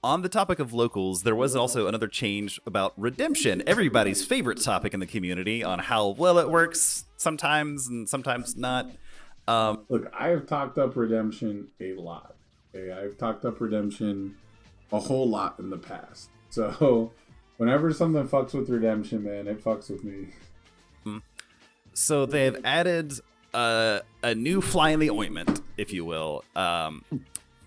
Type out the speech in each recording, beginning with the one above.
On the topic of locals, there was also another change about redemption, everybody's favorite topic in the community, on how well it works sometimes and sometimes not. Look, I have talked up redemption a lot. Okay? I've talked up redemption a whole lot in the past. So whenever something fucks with redemption, man, it fucks with me. So they've added a new fly in the ointment, if you will.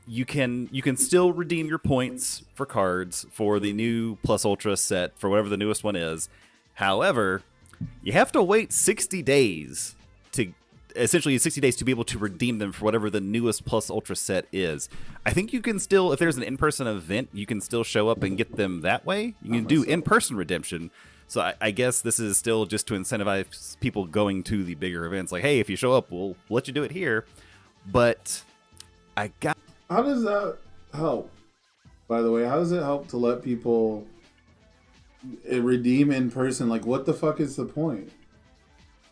You can still redeem your points for cards for the new Plus Ultra set, for whatever the newest one is. However, you have to wait 60 days to be able to redeem them for whatever the newest Plus Ultra set is. I think you can still, if there's an in-person event, you can still show up and get them that way. You can do in-person redemption. So I guess this is still just to incentivize people going to the bigger events. Like, hey, if you show up, we'll let you do it here. But How does that help? By the way, how does it help to let people redeem in person? Like, what the fuck is the point?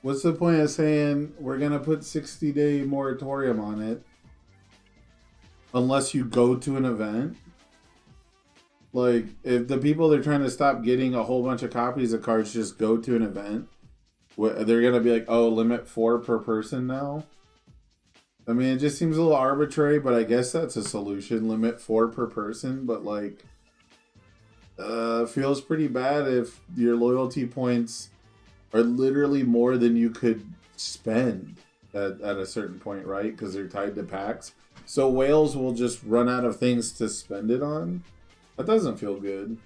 What's the point of saying we're going to put 60-day moratorium on it unless you go to an event? Like, if the people they're trying to stop getting a whole bunch of copies of cards just go to an event, they're going to be like, oh, limit 4 per person now? I mean, it just seems a little arbitrary, but I guess that's a solution. Limit 4 per person, but like, feels pretty bad if your loyalty points are literally more than you could spend at a certain point, right? Because they're tied to packs. So whales will just run out of things to spend it on. That doesn't feel good.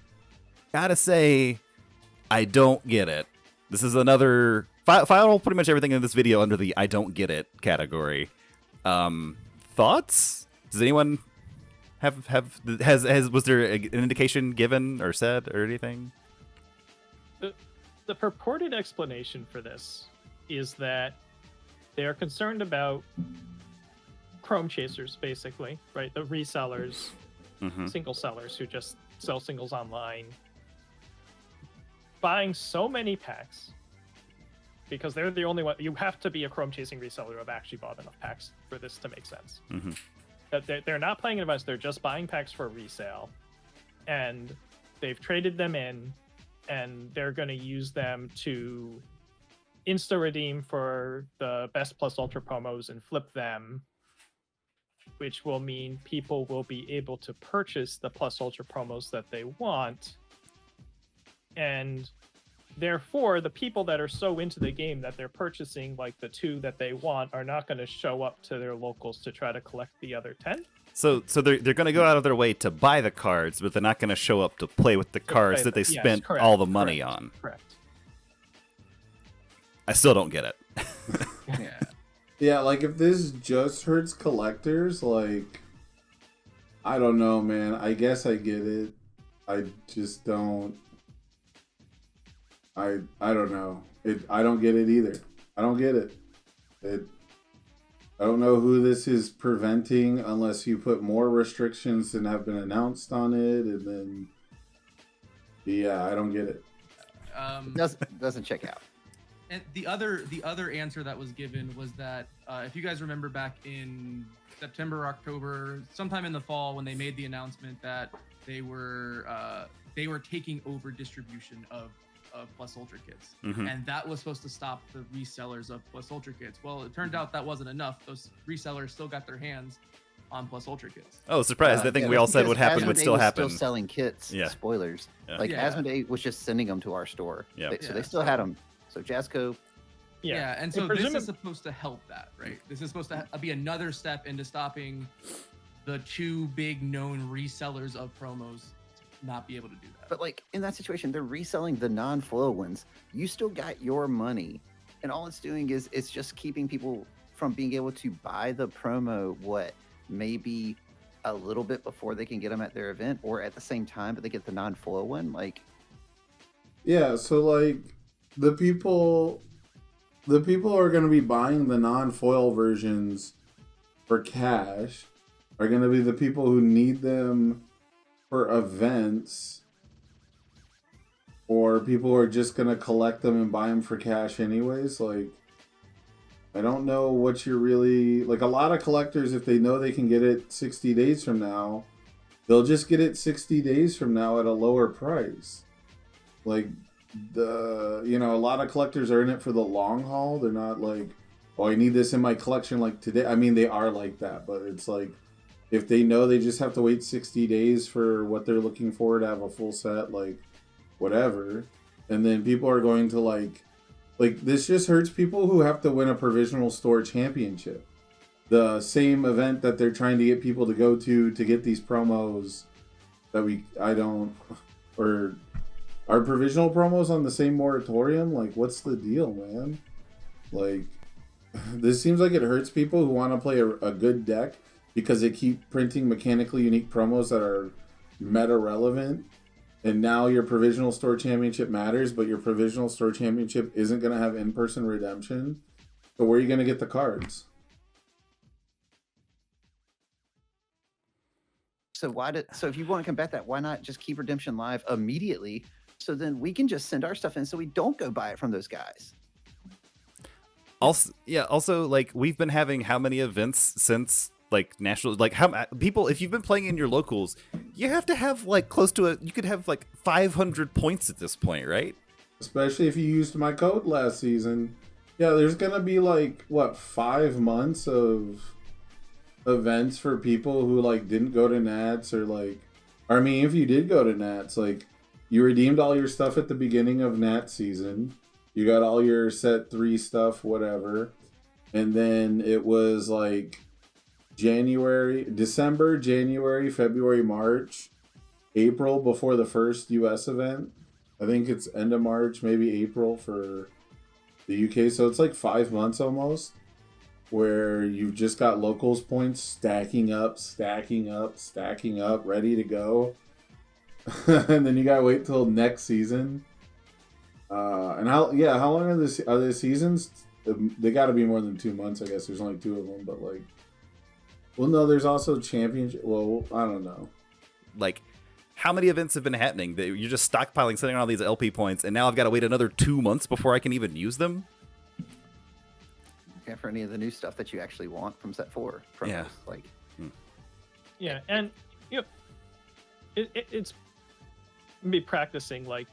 Gotta say, I don't get it. This is another file pretty much everything in this video under the I don't get it category. Thoughts? Does anyone was there an indication given or said or anything? The purported explanation for this is that they are concerned about chrome chasers, basically, right? The resellers, single sellers who just sell singles online, buying so many packs because they're the only one. You have to be a chrome chasing reseller who have actually bought enough packs for this to make sense. That they're not playing in events; they're just buying packs for resale, and they've traded them in, and they're going to use them to insta redeem for the best Plus Ultra promos and flip them, which will mean people will be able to purchase the Plus Ultra promos that they want, and therefore the people that are so into the game that they're purchasing like the 2 that they want are not going to show up to their locals to try to collect the other 10. So they're going to go out of their way to buy the cards, but they're not going to show up to play with the cards that they spent all the money on. Correct. I still don't get it. Yeah, like if this just hurts collectors, like, I don't know, man. I guess I get it. I just don't. I don't know. I don't get it either. I don't get it. I don't know who this is preventing unless you put more restrictions than have been announced on it, and then yeah, I don't get it. Doesn't check out. And the other answer that was given was that if you guys remember back in September, October, sometime in the fall, when they made the announcement that they were taking over distribution of Plus Ultra kits, and that was supposed to stop the resellers of Plus Ultra kits. Well, it turned out that wasn't enough. Those resellers still got their hands on Plus Ultra kits. Oh, surprise! The thing we all said would happen would still happen. Still selling kits. Yeah. Spoilers. Yeah. Like Asmodee was just sending them to our store. Yeah. So they still had them. So Jazzco. Yeah, and so this is supposed to help that, right? This is supposed to be another step into stopping the 2 big known resellers of promos not be able to do that. But like in that situation, they're reselling the non-flow ones. You still got your money, and all it's doing is it's just keeping people from being able to buy the promo. Maybe a little bit before they can get them at their event, or at the same time, but they get the non-flow one. Like, yeah. So like the people are going to be buying the non-foil versions for cash are going to be the people who need them for events, or people who are just going to collect them and buy them for cash anyways. Like, I don't know what you're really like. A lot of collectors, if they know they can get it 60 days from now, they'll just get it 60 days from now at a lower price. Like a lot of collectors are in it for the long haul. They're not like, oh, I need this in my collection like today. I mean, they are like that, but it's like if they know they just have to wait 60 days for what they're looking for to have a full set, like whatever, and then people are going to like this just hurts people who have to win a provisional store championship, the same event that they're trying to get people to go to get these promos that or are provisional promos on the same moratorium. Like, what's the deal, man? Like, this seems like it hurts people who want to play a good deck because they keep printing mechanically unique promos that are meta relevant. And now your provisional store championship matters, but your provisional store championship isn't going to have in-person redemption. So where are you going to get the cards? So if you want to combat that, why not just keep redemption live immediately? So then we can just send our stuff in, so we don't go buy it from those guys. Also, like, we've been having how many events since like national, like how people, if you've been playing in your locals, you have to have like you could have like 500 points at this point, right? Especially if you used my code last season. Yeah, there's gonna be like 5 months of events for people who like didn't go to Nats, or like, I mean, if you did go to Nats, like you redeemed all your stuff at the beginning of Nat season, you got all your set 3 stuff, whatever, and then it was like December, January, February, March, April before the first US event. I think it's end of March, maybe April for the UK. So it's like 5 months almost where you've just got locals points stacking up, ready to go. And then you gotta wait till next season. And how long are the seasons? They gotta be more than 2 months, I guess. There's only 2 of them, but like, well, no, there's also championship. Well, I don't know. Like, how many events have been happening that you're just stockpiling, sitting on all these LP points, and now I've got to wait another 2 months before I can even use them? Yeah, for any of the new stuff that you actually want from set 4. Yeah. Like. Yeah, and it's me practicing like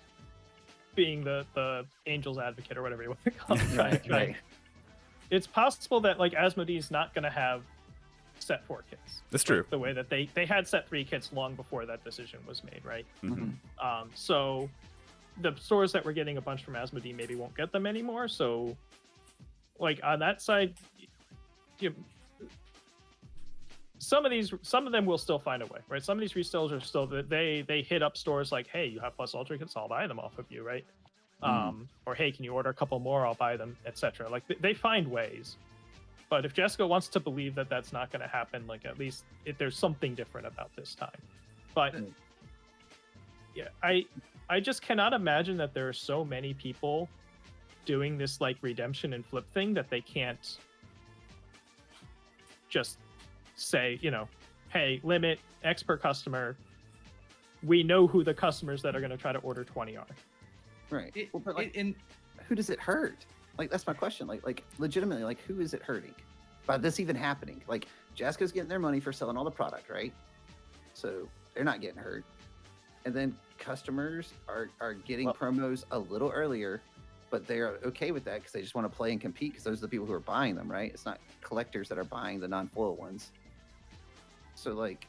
being the angel's advocate or whatever you want to call it. Right. It's possible that like Asmodee's not going to have set 4 kits. That's true. Like, the way that they had set 3 kits long before that decision was made, right? Mm-hmm. So the stores that were getting a bunch from Asmodee maybe won't get them anymore. So like on that side, some of them will still find a way, right? Some of these resellers are still they hit up stores like, hey, you have plus ultra kits, I'll buy them off of you, right? Or hey, can you order a couple more, I'll buy them, etc. Like they find ways. But if Jessica wants to believe that that's not going to happen, like at least there's something different about this time. But yeah, I just cannot imagine that there are so many people doing this like redemption and flip thing that they can't just say, hey, limit X per customer. We know who the customers that are going to try to order 20 are. Right. Who does it hurt? Like, that's my question. Like legitimately, like, who is it hurting by this even happening? Like, Jessica's getting their money for selling all the product, right? So they're not getting hurt. And then customers are getting promos a little earlier, but they're okay with that because they just want to play and compete because those are the people who are buying them, right? It's not collectors that are buying the non-foil ones. So, like,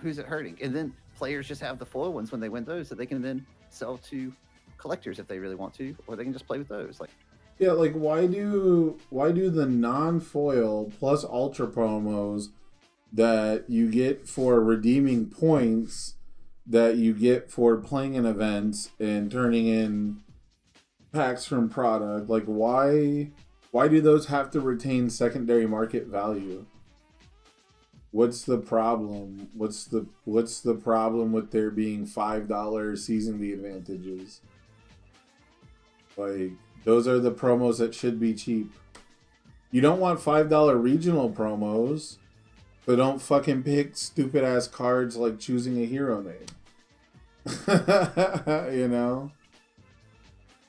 who's it hurting? And then players just have the foil ones when they win those that they can then sell to collectors if they really want to, or they can just play with those. Like, yeah, like why do the non-foil plus ultra promos that you get for redeeming points that you get for playing in events and turning in packs from product, like why do those have to retain secondary market value? What's the problem? What's the problem with there being $5 season advantages? Like, those are the promos that should be cheap. You don't want $5 regional promos, but don't fucking pick stupid ass cards like choosing a hero name.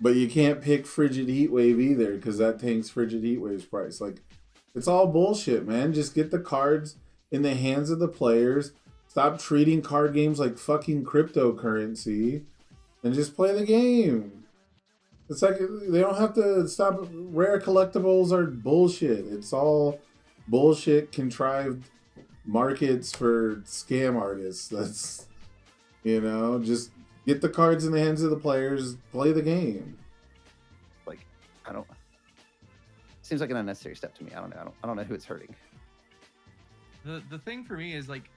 but you can't pick Frigid Heatwave either because that tanks Frigid Heatwave's price. Like, it's all bullshit, man. Just get the cards in the hands of the players. Stop treating card games like fucking cryptocurrency, and just play the game. It's like they don't have to stop. Rare collectibles are bullshit. It's all bullshit, contrived markets for scam artists. That's, just get the cards in the hands of the players, play the game. Like, I don't. Seems like an unnecessary step to me. I don't know. I don't know who it's hurting. The thing for me is like,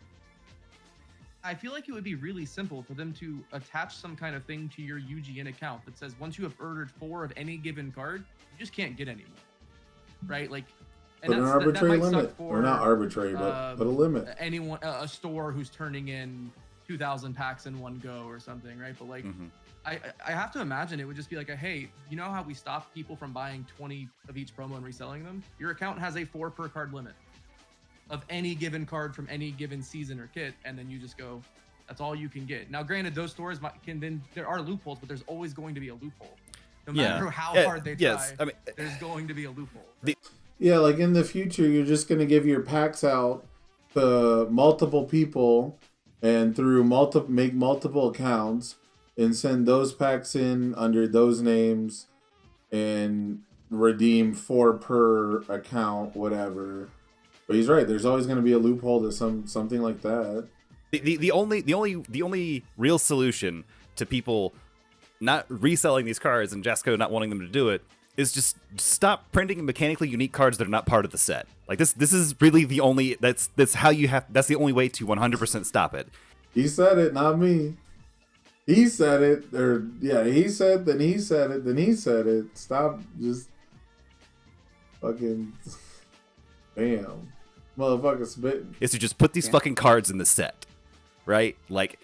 I feel like it would be really simple for them to attach some kind of thing to your UGN account that says once you have ordered 4 of any given card, you just can't get any more, right? Like, and Put an arbitrary limit, or not arbitrary, but put a limit. Anyone, a store who's turning in 2,000 packs in one go or something, right? But like, I have to imagine it would just be like hey, you know how we stop people from buying 20 of each promo and reselling them? Your account has a 4 per card limit of any given card from any given season or kit, and then you just go, that's all you can get. Now, granted, those stores there are loopholes, but there's always going to be a loophole. No matter how hard they try, there's going to be a loophole. Right? Yeah, like in the future, you're just going to give your packs out to multiple people and through make multiple accounts and send those packs in under those names and redeem 4 per account, whatever. But he's right. There's always going to be a loophole to something like that. The only real solution to people not reselling these cards and Jasco not wanting them to do it is just stop printing mechanically unique cards that are not part of the set. Like this is really the only that's the only way to 100% stop it. He said it, not me. He said it, he said, then he said it, then he said it. Stop, just fucking, damn. Motherfucker spitting. Is to just put these fucking cards in the set, right? Like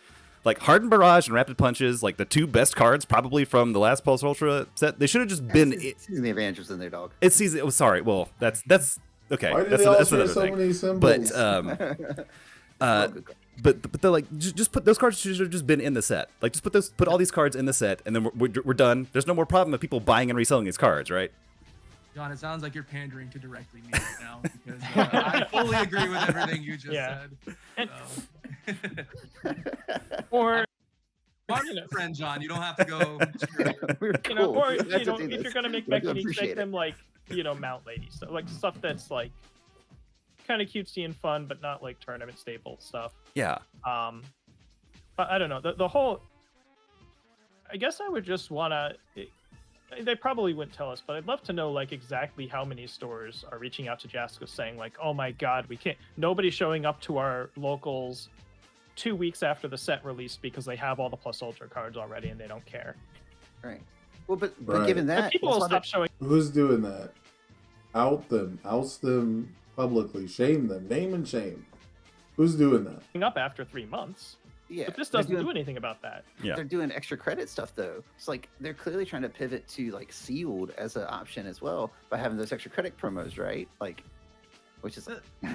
Hardened Barrage and Rapid Punches, like the 2 best cards probably from the last Pulse Ultra set. They should have just been. Season the Adventures in there, dog. It's season. Oh, sorry. Well, that's okay. Why did that's they all that's share another so thing. many symbols? But they're like, just put those cards should have just been in the set. Like, just put all these cards in the set, and then we're done. There's no more problem of people buying and reselling these cards, right? John, it sounds like you're pandering to directly me right now because I fully agree with everything you just said. So. Or our friend John, you don't have to go. If you're gonna make mechanics, make them like mount lady stuff, like stuff that's like kind of cutesy and fun, but not like tournament staple stuff. Yeah. But I don't know the whole. I guess I would just wanna. They probably wouldn't tell us, but I'd love to know like exactly how many stores are reaching out to Jasco saying like, oh my god, we can't. Nobody's showing up to our locals 2 weeks after the set released because they have all the Plus Ultra cards already and they don't care. Right. Well, but Right. given that, But people will stop showing. Who's doing that? Oust them publicly, shame them, name and shame. Who's doing that? Up after 3 months. yeah, But this they're doesn't do anything about that. Yeah. They're doing extra credit stuff though. It's like they're clearly trying to pivot to like sealed as an option as well by having those extra credit promos, right? Like, which is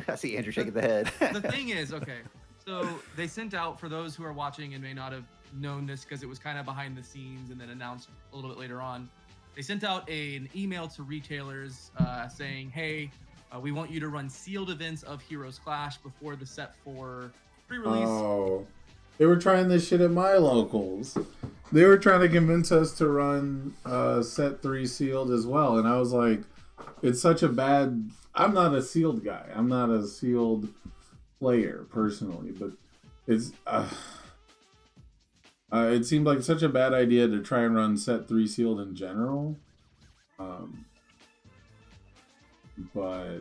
I see Andrew shaking the head. The thing is, okay, so they sent out, for those who are watching and may not have known this because it was kind of behind the scenes and then announced a little bit later on, they sent out an email to retailers saying, hey, we want you to run sealed events of Heroes Clash before the set 4 pre-release. Oh, they were trying this shit at my locals. They were trying to convince us to run set 3 sealed as well, and I was like, it's such a bad. I'm not a sealed guy. I'm not a sealed player personally, but it's. It seemed like such a bad idea to try and run set 3 sealed in general. But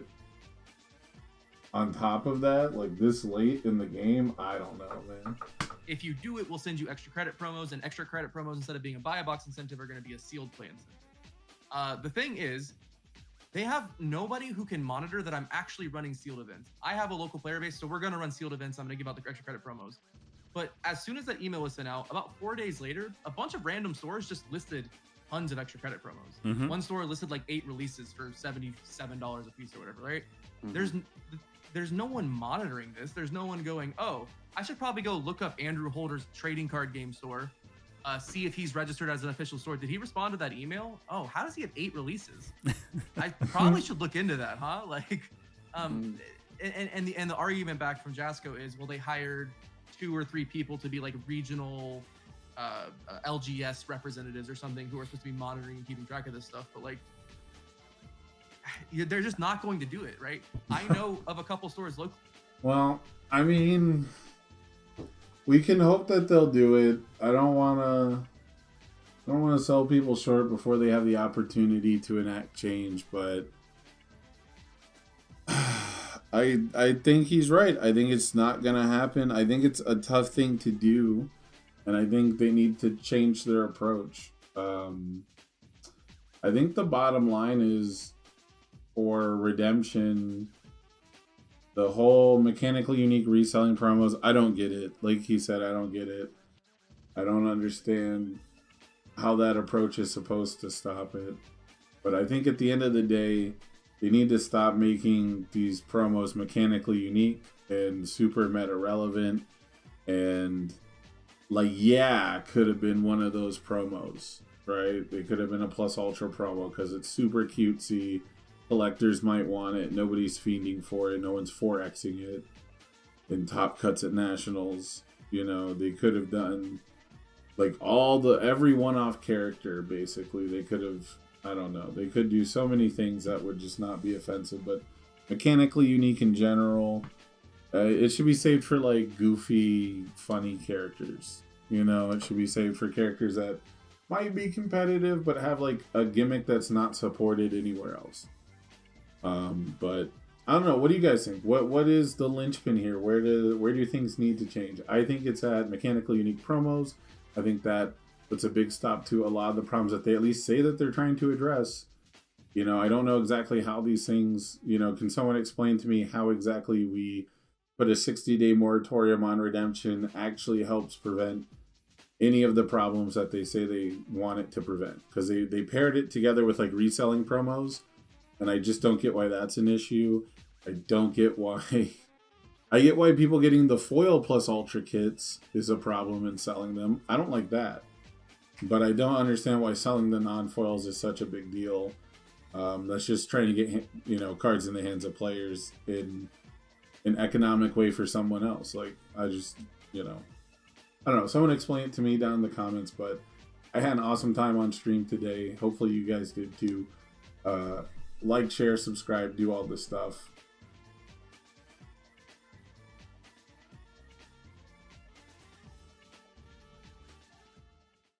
on top of that, like this late in the game, I don't know, man. If you do it, we'll send you extra credit promos, and extra credit promos, instead of being a buy a box incentive, are going to be a sealed play incentive. The thing is, they have nobody who can monitor that I'm actually running sealed events. I have a local player base, so we're going to run sealed events. I'm going to give out the extra credit promos. But as soon as that email was sent out, about 4 days later, a bunch of random stores just listed tons of extra credit promos. Mhm. One store listed like 8 releases for $77 a piece or whatever, right? Mhm. There's no one monitoring this. There's no one going, oh, I should probably go look up Andrew Holder's trading card game store see if he's registered as an official store. Did he respond to that email? Oh, how does he have 8 releases? I probably should look into that, huh? Like, and the argument back from Jasco is, well, they hired 2 or 3 people to be like regional LGS representatives or something who are supposed to be monitoring and keeping track of this stuff, but like, they're just not going to do it, right? I know of a couple stores locally. Well, I mean, we can hope that they'll do it. I don't want to sell people short before they have the opportunity to enact change, but I think he's right. I think it's not going to happen. I think it's a tough thing to do, and I think they need to change their approach. I think the bottom line is, for Redemption, the whole mechanically unique reselling promos, I don't get it. Like he said, I don't get it. I don't understand how that approach is supposed to stop it. But I think at the end of the day, they need to stop making these promos mechanically unique and super meta relevant. And like, yeah, could have been one of those promos, right? It could have been a Plus Ultra promo because it's super cutesy. Collectors might want it. Nobody's fiending for it. No one's 4Xing it. In top cuts at Nationals, you know, they could have done like every one-off character, basically. They could have, I don't know. They could do so many things that would just not be offensive, but mechanically unique in general, it should be saved for like goofy, funny characters. You know, it should be saved for characters that might be competitive, but have like a gimmick that's not supported anywhere else. But I don't know. What do you guys think? What is the linchpin here? Where do things need to change? I think it's at mechanically unique promos. I think that puts a big stop to a lot of the problems that they at least say that they're trying to address. You know, I don't know exactly how these things, you know, can someone explain to me how exactly we put a 60-day moratorium on Redemption actually helps prevent any of the problems that they say they want it to prevent? Because they paired it together with like reselling promos. And I just don't get why that's an issue. I don't get why. I get why people getting the foil plus ultra kits is a problem in selling them. I don't like that. But I don't understand why selling the non-foils is such a big deal. That's just trying to get, you know, cards in the hands of players in an economic way for someone else. Like, I just, you know, I don't know. Someone explain it to me down in the comments. But I had an awesome time on stream today. Hopefully you guys did too. Like, share, subscribe, do all this stuff.